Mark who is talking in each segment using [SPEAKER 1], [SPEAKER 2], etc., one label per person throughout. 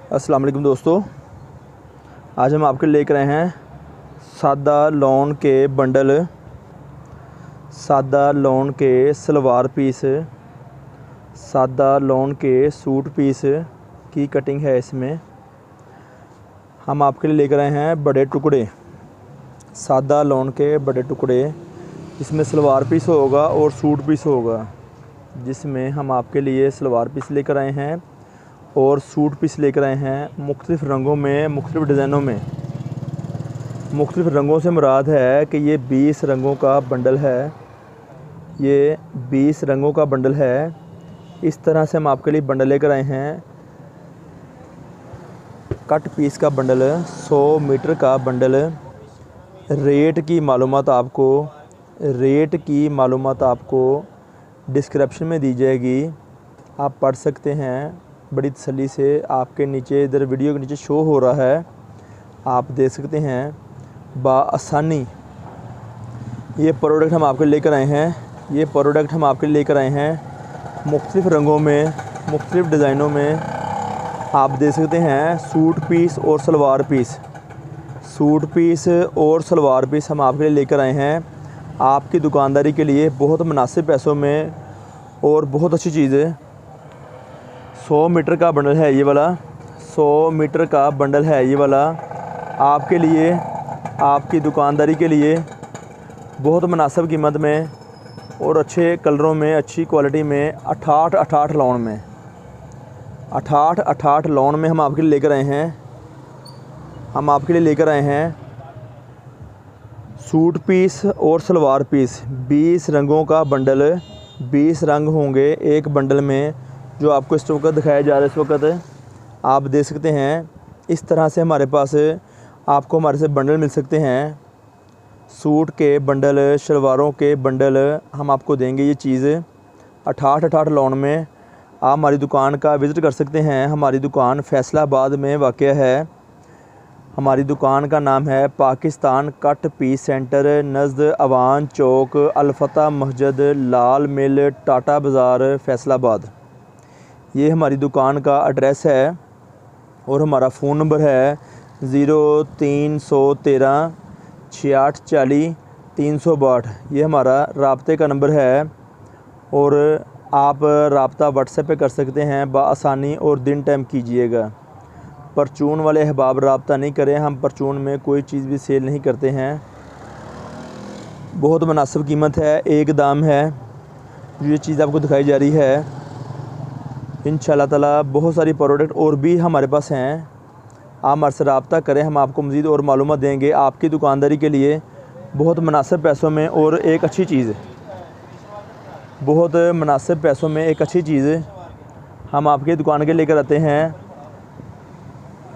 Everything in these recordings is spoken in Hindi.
[SPEAKER 1] अस्सलाम वालेकुम दोस्तों, आज हम आपके लेकर आए हैं सादा लॉन के बंडल, सादा लॉन के सलवार पीस, सादा लॉन के सूट पीस की कटिंग है। इसमें हम आपके लिए लेकर आए हैं बड़े टुकड़े, सादा लॉन के बड़े टुकड़े, जिसमें सलवार पीस होगा और सूट पीस होगा। जिसमें हम आपके लिए सलवार पीस लेकर आए हैं और सूट पीस लेकर आए हैं मुख्तलिफ़ रंगों में, मुख्तलिफ़ डिज़ाइनों में। मुख्तलिफ़ रंगों से मुराद है कि ये 20 रंगों का बंडल है, ये 20 रंगों का बंडल है। इस तरह से हम आपके लिए बंडल लेकर आए हैं। कट पीस का बंडल, 100 मीटर का बंडल। रेट की मालूमात आपको डिस्क्रिप्शन में दी जाएगी, आप पढ़ सकते हैं बड़ी तसल्ली से। आपके नीचे इधर वीडियो के नीचे शो हो रहा है, आप देख सकते हैं बआसानी। ये प्रोडक्ट हम आपके लेकर आए हैं, ये प्रोडक्ट हम आपके लेकर आए हैं मुख्तलिफ़ रंगों में, मुख्तलिफ़ डिज़ाइनों में। आप देख सकते हैं सूट पीस और सलवार पीस, सूट पीस और सलवार पीस हम आपके लिए लेकर आए हैं आपकी दुकानदारी के लिए बहुत मुनासिब पैसों में और बहुत अच्छी चीज़ है। 100 मीटर का बंडल है ये वाला, 100 मीटर का बंडल है ये वाला आपके लिए, आपकी दुकानदारी के लिए बहुत मुनासिब कीमत में और अच्छे कलरों में, अच्छी क्वालिटी में, 88 लॉन में, 88 लॉन में हम आपके लिए लेकर आए हैं। हम आपके लिए लेकर आए हैं सूट पीस और सलवार पीस, 20 रंगों का बंडल। 20 रंग होंगे एक बंडल में, जो आपको इस वक्त दिखाया जा रहा है। इस वक्त आप देख सकते हैं इस तरह से हमारे पास आपको हमारे से बंडल मिल सकते हैं। सूट के बंडल, शलवारों के बंडल हम आपको देंगे। ये चीज़ 88 लॉन में आप हमारी दुकान का विज़िट कर सकते हैं। हमारी दुकान फैसलाबाद में वाक़या है। हमारी दुकान का नाम है पाकिस्तान कट पीस सेंटर, नज़द अवान चौक, अल-फतह मस्जिद, लाल मिल, टाटा बाज़ार, फैसलाबाद। ये हमारी दुकान का एड्रेस है और हमारा फ़ोन नंबर है 0313 6840 362। ये हमारा राब्ते का नंबर है और आप राब्ता व्हाट्सएप पे कर सकते हैं बआसानी और दिन टाइम कीजिएगा। परचून वाले अहबाब राब्ता नहीं करें, हम परचून में कोई चीज़ भी सेल नहीं करते हैं। बहुत मुनासिब कीमत है, एक दाम है। जो ये चीज़ आपको दिखाई जा रही है, इंशाल्लाह ताला बहुत सारी प्रोडक्ट और भी हमारे पास हैं। आप हमारे से रब्ता करें, हम आपको मज़ीद और मालूमात देंगे आपकी दुकानदारी के लिए बहुत मुनासिब पैसों में। और एक अच्छी चीज़, बहुत मुनासिब पैसों में एक अच्छी चीज़ हम आपकी दुकान के लेकर आते हैं।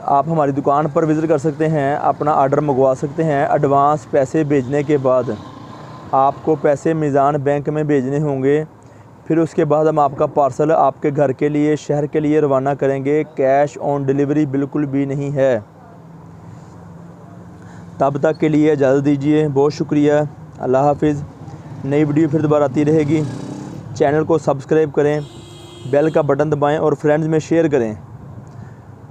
[SPEAKER 1] आप हमारी दुकान पर विज़िट कर सकते हैं, अपना आर्डर मंगवा सकते हैं। एडवांस पैसे भेजने के बाद आपको पैसे मीज़ान बैंक में भेजने होंगे, फिर उसके बाद हम आपका पार्सल आपके घर के लिए, शहर के लिए रवाना करेंगे। कैश ऑन डिलीवरी बिल्कुल भी नहीं है। तब तक के लिए इजाज़त दीजिए, बहुत शुक्रिया, अल्लाह हाफिज़। नई वीडियो फिर दोबारा आती रहेगी। चैनल को सब्सक्राइब करें, बेल का बटन दबाएं और फ्रेंड्स में शेयर करें।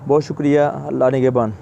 [SPEAKER 1] बहुत शुक्रिया, अल्लाह निगहबान।